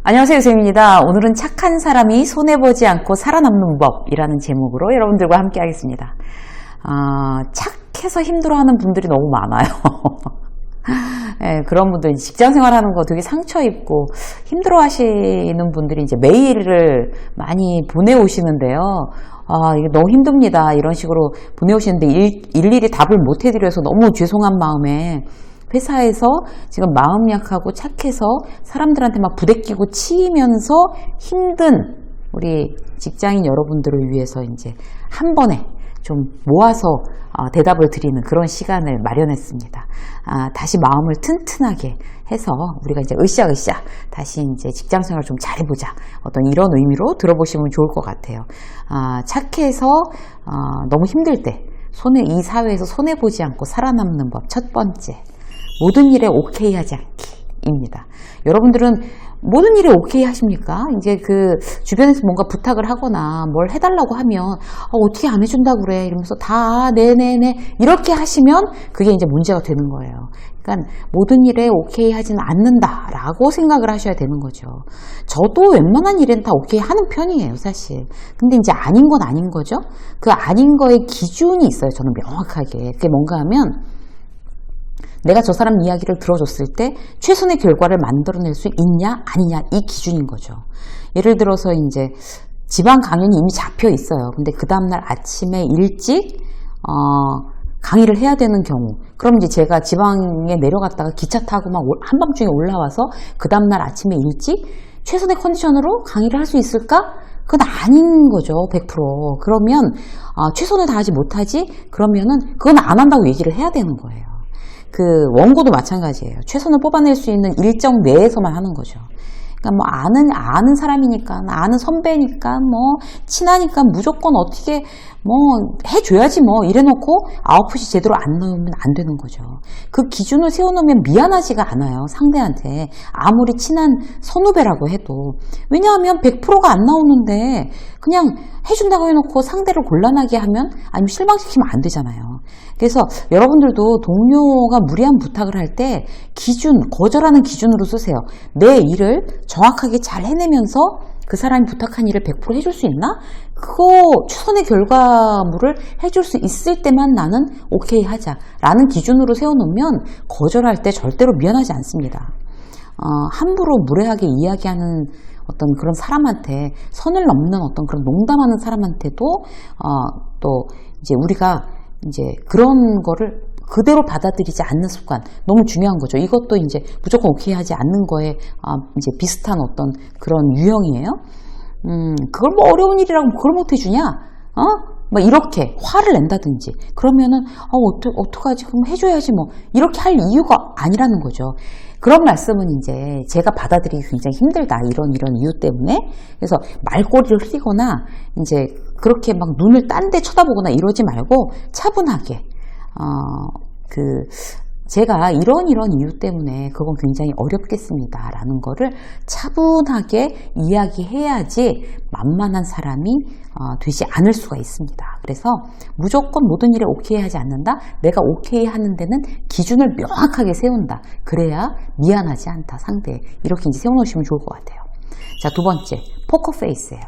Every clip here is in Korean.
안녕하세요, 유쌤입니다. 오늘은 착한 사람이 손해보지 않고 살아남는 법이라는 제목으로 여러분들과 함께 하겠습니다. 착해서 힘들어하는 분들이 너무 많아요. 네, 그런 분들 직장 생활하는 거 되게 상처 입고 힘들어 하시는 분들이 이제 메일을 많이 보내오시는데요. 이게 너무 힘듭니다. 이런 식으로 보내오시는데 일일이 답을 못 해드려서 너무 죄송한 마음에 회사에서 지금 마음 약하고 착해서 사람들한테 막 부대끼고 치이면서 힘든 우리 직장인 여러분들을 위해서 이제 한 번에 좀 모아서 대답을 드리는 그런 시간을 마련했습니다. 다시 마음을 튼튼하게 해서 우리가 이제 으쌰으쌰 다시 이제 직장 생활 좀 잘해보자. 어떤 이런 의미로 들어보시면 좋을 것 같아요. 착해서 너무 힘들 때 이 사회에서 손해보지 않고 살아남는 법 첫 번째. 모든 일에 오케이 하지 않기입니다. 여러분들은 모든 일에 오케이 하십니까? 이제 그 주변에서 뭔가 부탁을 하거나 뭘 해달라고 하면 어떻게 안 해준다 그래 이러면서 다 네네네 이렇게 하시면 그게 이제 문제가 되는 거예요. 그러니까 모든 일에 오케이 하지는 않는다라고 생각을 하셔야 되는 거죠. 저도 웬만한 일에는 다 오케이 하는 편이에요, 사실. 근데 이제 아닌 건 아닌 거죠. 그 아닌 거의 기준이 있어요, 저는 명확하게. 그게 뭔가 하면 내가 저 사람 이야기를 들어줬을 때 최선의 결과를 만들어낼 수 있냐 아니냐 이 기준인 거죠. 예를 들어서 이제 지방 강연이 이미 잡혀 있어요. 근데 그 다음날 아침에 일찍 강의를 해야 되는 경우, 그럼 이제 제가 지방에 내려갔다가 기차 타고 막 한밤중에 올라와서 그 다음날 아침에 일찍 최선의 컨디션으로 강의를 할 수 있을까? 그건 아닌 거죠. 100%. 그러면 최선을 다하지 못하지? 그러면은 그건 안 한다고 얘기를 해야 되는 거예요. 그 원고도 마찬가지예요. 최선을 뽑아낼 수 있는 일정 내에서만 하는 거죠. 그러니까 뭐 아는 사람이니까, 아는 선배니까, 뭐 친하니까 무조건 어떻게 뭐 해줘야지 뭐 이래놓고 아웃풋이 제대로 안 나오면 안 되는 거죠. 그 기준을 세워놓으면 미안하지가 않아요, 상대한테. 아무리 친한 선후배라고 해도. 왜냐하면 100%가 안 나오는데 그냥 해준다고 해놓고 상대를 곤란하게 하면, 아니면 실망시키면 안 되잖아요. 그래서 여러분들도 동료가 무리한 부탁을 할 때 거절하는 기준으로 쓰세요. 내 일을 정확하게 잘 해내면서 그 사람이 부탁한 일을 100% 해줄 수 있나? 그거 최선의 결과물을 해줄 수 있을 때만 나는 오케이 하자 라는 기준으로 세워놓으면 거절할 때 절대로 미안하지 않습니다. 함부로 무례하게 이야기하는 어떤 그런 사람한테, 선을 넘는 어떤 그런 농담하는 사람한테도 또 이제 우리가 이제 그런 거를 그대로 받아들이지 않는 습관, 너무 중요한 거죠. 이것도 이제 무조건 오케이 하지 않는 거에 이제 비슷한 어떤 그런 유형이에요. 그걸 뭐 어려운 일이라고 그걸 못 해주냐? 뭐 이렇게 화를 낸다든지, 그러면은 어떡하지? 그럼 해줘야지 뭐 이렇게 할 이유가 아니라는 거죠. 그런 말씀은 이제 제가 받아들이기 굉장히 힘들다, 이런 이유 때문에. 그래서 말꼬리를 흐리거나 이제 그렇게 막 눈을 딴 데 쳐다보거나 이러지 말고 차분하게 제가 이런 이유 때문에 그건 굉장히 어렵겠습니다 라는 거를 차분하게 이야기해야지 만만한 사람이 되지 않을 수가 있습니다. 그래서 무조건 모든 일에 오케이 하지 않는다. 내가 오케이 하는 데는 기준을 명확하게 세운다. 그래야 미안하지 않다, 상대에. 이렇게 이제 세워놓으시면 좋을 것 같아요. 자, 두 번째, 포커페이스예요.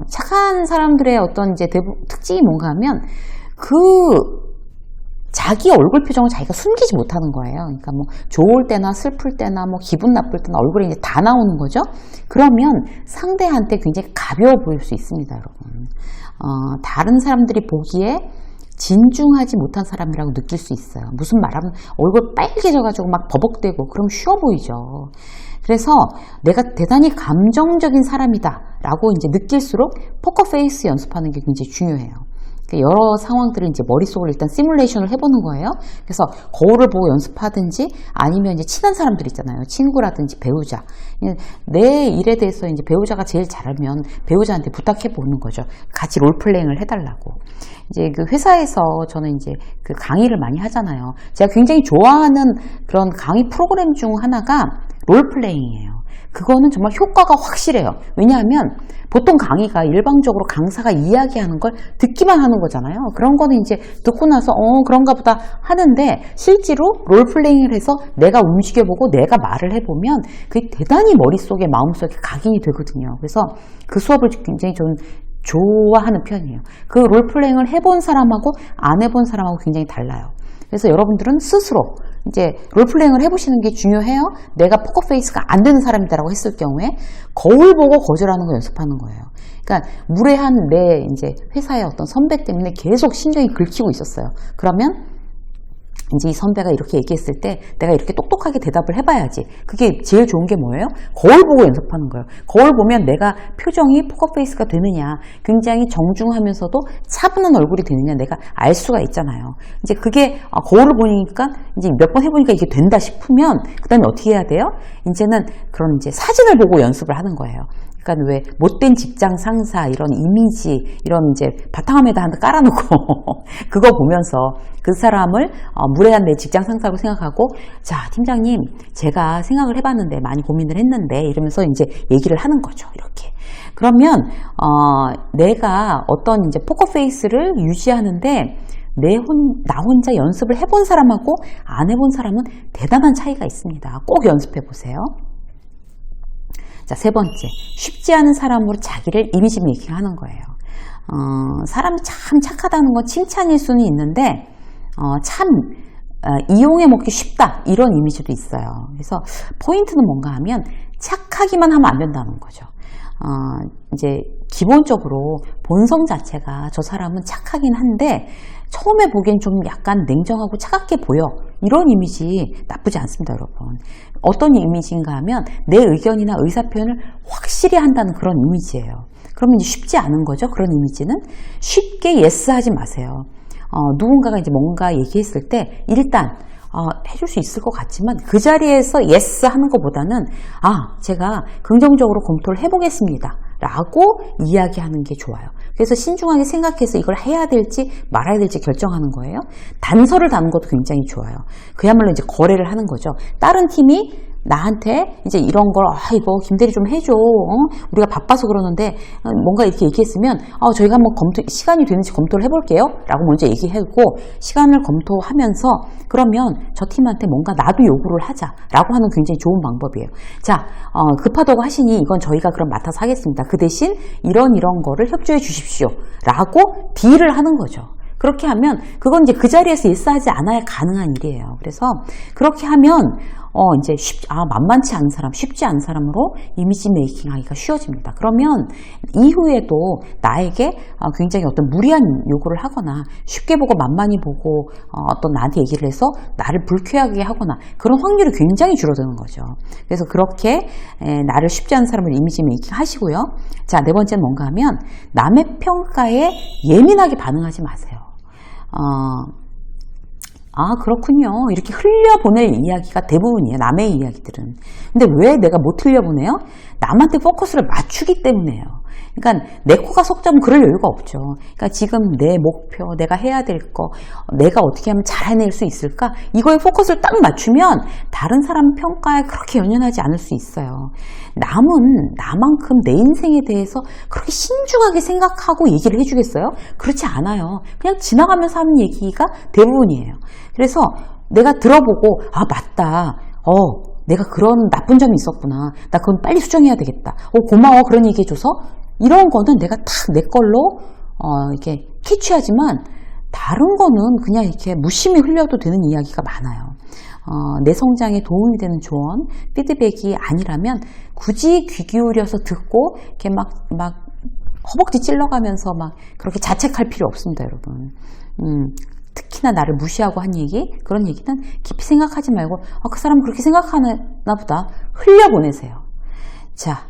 착한 사람들의 어떤 이제 특징이 뭔가 하면 자기 얼굴 표정을 자기가 숨기지 못하는 거예요. 그러니까 뭐 좋을 때나 슬플 때나 뭐 기분 나쁠 때나 얼굴에 이제 다 나오는 거죠. 그러면 상대한테 굉장히 가벼워 보일 수 있습니다, 여러분. 다른 사람들이 보기에 진중하지 못한 사람이라고 느낄 수 있어요. 무슨 말하면 얼굴 빨개져가지고 막 버벅대고 그럼 쉬워 보이죠. 그래서 내가 대단히 감정적인 사람이다 라고 이제 느낄수록 포커페이스 연습하는 게 굉장히 중요해요. 여러 상황들을 이제 머릿속으로 일단 시뮬레이션을 해보는 거예요. 그래서 거울을 보고 연습하든지, 아니면 이제 친한 사람들 있잖아요. 친구라든지 배우자. 내 일에 대해서 이제 배우자가 제일 잘하면 배우자한테 부탁해 보는 거죠. 같이 롤플레잉을 해달라고. 이제 그 회사에서 저는 이제 그 강의를 많이 하잖아요. 제가 굉장히 좋아하는 그런 강의 프로그램 중 하나가 롤플레잉이에요. 그거는 정말 효과가 확실해요. 왜냐하면 보통 강의가 일방적으로 강사가 이야기하는 걸 듣기만 하는 거잖아요. 그런 거는 이제 듣고 나서 그런가 보다 하는데 실제로 롤플레잉을 해서 내가 움직여보고 내가 말을 해보면 그게 대단히 머릿속에 마음속에 각인이 되거든요. 그래서 그 수업을 굉장히 좀 좋아하는 편이에요. 그 롤플레잉을 해본 사람하고 안 해본 사람하고 굉장히 달라요. 그래서 여러분들은 스스로 이제 롤플레잉을 해보시는 게 중요해요. 내가 포커페이스가 안 되는 사람이다라고 했을 경우에 거울 보고 거절하는 거 연습하는 거예요. 그러니까 무례한 내 이제 회사의 어떤 선배 때문에 계속 심정이 긁히고 있었어요. 그러면 이제 이 선배가 이렇게 얘기했을 때 내가 이렇게 똑똑하게 대답을 해봐야지. 그게 제일 좋은 게 뭐예요? 거울 보고 연습하는 거예요. 거울 보면 내가 표정이 포커페이스가 되느냐, 굉장히 정중하면서도 차분한 얼굴이 되느냐 내가 알 수가 있잖아요. 이제 그게 거울을 보니까 이제 몇 번 해보니까 이게 된다 싶으면 그 다음에 어떻게 해야 돼요? 이제는 그런 이제 사진을 보고 연습을 하는 거예요. 그러니까 왜 못된 직장 상사 이런 이미지 이런 이제 바탕화면에다 하나 깔아놓고 그거 보면서 그 사람을 무례한 내 직장 상사라고 생각하고 자 팀장님 제가 생각을 해봤는데 많이 고민을 했는데 이러면서 이제 얘기를 하는 거죠. 이렇게 그러면 내가 어떤 이제 포커페이스를 유지하는데 나 혼자 연습을 해본 사람하고 안 해본 사람은 대단한 차이가 있습니다. 꼭 연습해 보세요. 자, 세 번째, 쉽지 않은 사람으로 자기를 이미지 메이킹 하는 거예요. 사람이 참 착하다는 건 칭찬일 수는 있는데 참 이용해 먹기 쉽다 이런 이미지도 있어요. 그래서 포인트는 뭔가 하면 착하기만 하면 안 된다는 거죠. 이제 기본적으로 본성 자체가 저 사람은 착하긴 한데 처음에 보기엔 좀 약간 냉정하고 차갑게 보여. 이런 이미지 나쁘지 않습니다, 여러분. 어떤 이미지인가 하면 내 의견이나 의사표현을 확실히 한다는 그런 이미지예요. 그러면 이제 쉽지 않은 거죠, 그런 이미지는. 쉽게 예스 하지 마세요. 누군가가 이제 뭔가 얘기했을 때 일단 해줄 수 있을 것 같지만 그 자리에서 예스 하는 것보다는 제가 긍정적으로 검토를 해보겠습니다 라고 이야기하는 게 좋아요. 그래서 신중하게 생각해서 이걸 해야 될지 말아야 될지 결정하는 거예요. 단서를 담는 것도 굉장히 좋아요. 그야말로 이제 거래를 하는 거죠. 다른 팀이 나한테 이제 이런 걸 이거 김대리 좀 해줘. 우리가 바빠서 그러는데 뭔가 이렇게 얘기했으면 저희가 한번 시간이 되는지 검토를 해볼게요 라고 먼저 얘기하고 시간을 검토하면서 그러면 저 팀한테 뭔가 나도 요구를 하자 라고 하는 굉장히 좋은 방법이에요. 자, 급하다고 하시니 이건 저희가 그럼 맡아서 하겠습니다. 그 대신 이런 거를 협조해 주십시오 라고 딜을 하는 거죠. 그렇게 하면 그건 이제 그 자리에서 예스하지 않아야 가능한 일이에요. 그래서 그렇게 하면 이제 만만치 않은 사람, 쉽지 않은 사람으로 이미지 메이킹 하기가 쉬워집니다. 그러면 이후에도 나에게 굉장히 어떤 무리한 요구를 하거나 쉽게 보고 만만히 보고 어떤 나한테 얘기를 해서 나를 불쾌하게 하거나 그런 확률이 굉장히 줄어드는 거죠. 그래서 그렇게 나를 쉽지 않은 사람을 이미지 메이킹 하시고요. 자, 네 번째는 뭔가 하면 남의 평가에 예민하게 반응하지 마세요. 그렇군요. 이렇게 흘려보낼 이야기가 대부분이에요. 남의 이야기들은. 근데 왜 내가 못 흘려보내요? 남한테 포커스를 맞추기 때문에요. 그러니까 내 코가 속자면 그럴 여유가 없죠. 그러니까 지금 내 목표, 내가 해야 될 거, 내가 어떻게 하면 잘 해낼 수 있을까? 이거에 포커스를 딱 맞추면 다른 사람 평가에 그렇게 연연하지 않을 수 있어요. 남은 나만큼 내 인생에 대해서 그렇게 신중하게 생각하고 얘기를 해주겠어요? 그렇지 않아요. 그냥 지나가면서 하는 얘기가 대부분이에요. 그래서 내가 들어보고 맞다. 내가 그런 나쁜 점이 있었구나. 나 그건 빨리 수정해야 되겠다. 고마워. 그런 얘기 해줘서 이런 거는 내가 탁 내 걸로 이렇게 캐치하지만 다른 거는 그냥 이렇게 무심히 흘려도 되는 이야기가 많아요. 내 성장에 도움이 되는 조언, 피드백이 아니라면 굳이 귀 기울여서 듣고 이렇게 막 허벅지 찔러가면서 막 그렇게 자책할 필요 없습니다, 여러분. 특히나 나를 무시하고 한 얘기, 그런 얘기는 깊이 생각하지 말고 그 사람은 그렇게 생각하나 보다 흘려보내세요. 자,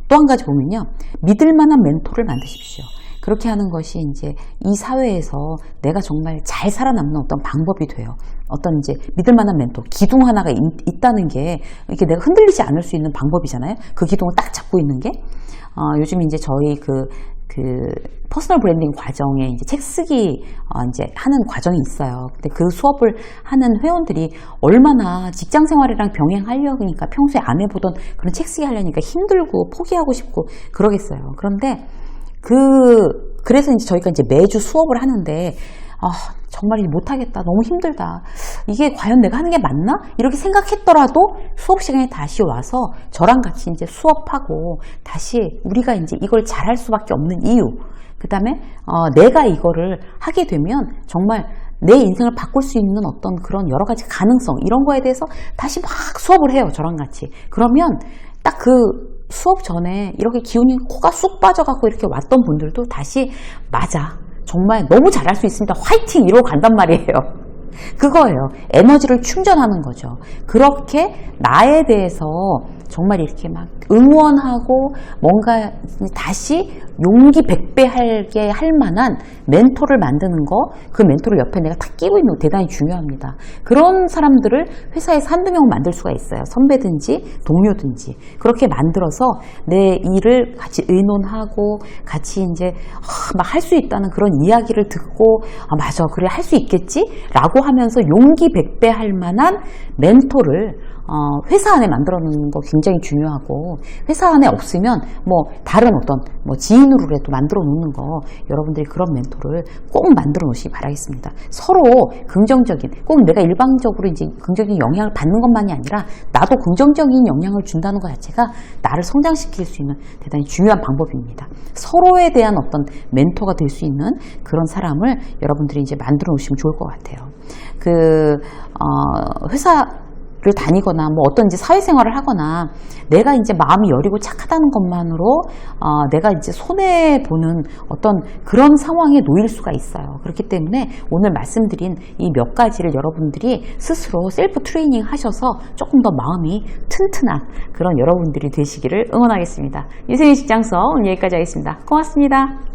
또 한 가지 보면요. 믿을 만한 멘토를 만드십시오. 그렇게 하는 것이 이제 이 사회에서 내가 정말 잘 살아남는 어떤 방법이 돼요. 어떤 이제 믿을 만한 멘토, 기둥 하나가 있다는 게 이렇게 내가 흔들리지 않을 수 있는 방법이잖아요. 그 기둥을 딱 잡고 있는 게. 요즘 이제 저희 그 퍼스널 브랜딩 과정에 이제 책 쓰기 이제 하는 과정이 있어요. 근데 그 수업을 하는 회원들이 얼마나 직장 생활이랑 병행하려니까 평소에 안 해보던 그런 책 쓰기 하려니까 힘들고 포기하고 싶고 그러겠어요. 그런데 그래서 이제 저희가 이제 매주 수업을 하는데 정말 못하겠다. 너무 힘들다. 이게 과연 내가 하는 게 맞나? 이렇게 생각했더라도 수업 시간에 다시 와서 저랑 같이 이제 수업하고 다시 우리가 이제 이걸 잘할 수밖에 없는 이유. 그 다음에 내가 이거를 하게 되면 정말 내 인생을 바꿀 수 있는 어떤 그런 여러 가지 가능성 이런 거에 대해서 다시 막 수업을 해요. 저랑 같이. 그러면 딱 그 수업 전에 이렇게 기운이 코가 쑥 빠져갖고 이렇게 왔던 분들도 다시 맞아. 정말 너무 잘할 수 있습니다. 화이팅! 이러고 간단 말이에요. 그거예요. 에너지를 충전하는 거죠. 그렇게 나에 대해서 정말 이렇게 막 응원하고 뭔가 다시 용기 100배 하게 할 만한 멘토를 만드는 거, 그 멘토를 옆에 내가 딱 끼고 있는 거 대단히 중요합니다. 그런 사람들을 회사에서 한두 명 만들 수가 있어요. 선배든지 동료든지. 그렇게 만들어서 내 일을 같이 의논하고 같이 이제 막 할 수 있다는 그런 이야기를 듣고 맞아 그래 할 수 있겠지? 라고 하면서 용기 100배 할 만한 멘토를 회사 안에 만들어 놓는 거 굉장히 중요하고 회사 안에 없으면 뭐 다른 어떤 뭐 지인으로라도 만들어 놓는 거 여러분들이 그런 멘토를 꼭 만들어 놓으시기 바라겠습니다. 서로 긍정적인 꼭 내가 일방적으로 이제 긍정적인 영향을 받는 것만이 아니라 나도 긍정적인 영향을 준다는 것 자체가 나를 성장시킬 수 있는 대단히 중요한 방법입니다. 서로에 대한 어떤 멘토가 될 수 있는 그런 사람을 여러분들이 이제 만들어 놓으시면 좋을 것 같아요. 회사를 다니거나 뭐 어떤 이제 사회생활을 하거나 내가 이제 마음이 여리고 착하다는 것만으로 내가 이제 손해보는 어떤 그런 상황에 놓일 수가 있어요. 그렇기 때문에 오늘 말씀드린 이 몇 가지를 여러분들이 스스로 셀프 트레이닝 하셔서 조금 더 마음이 튼튼한 그런 여러분들이 되시기를 응원하겠습니다. 유생의 직장서 오늘 여기까지 하겠습니다. 고맙습니다.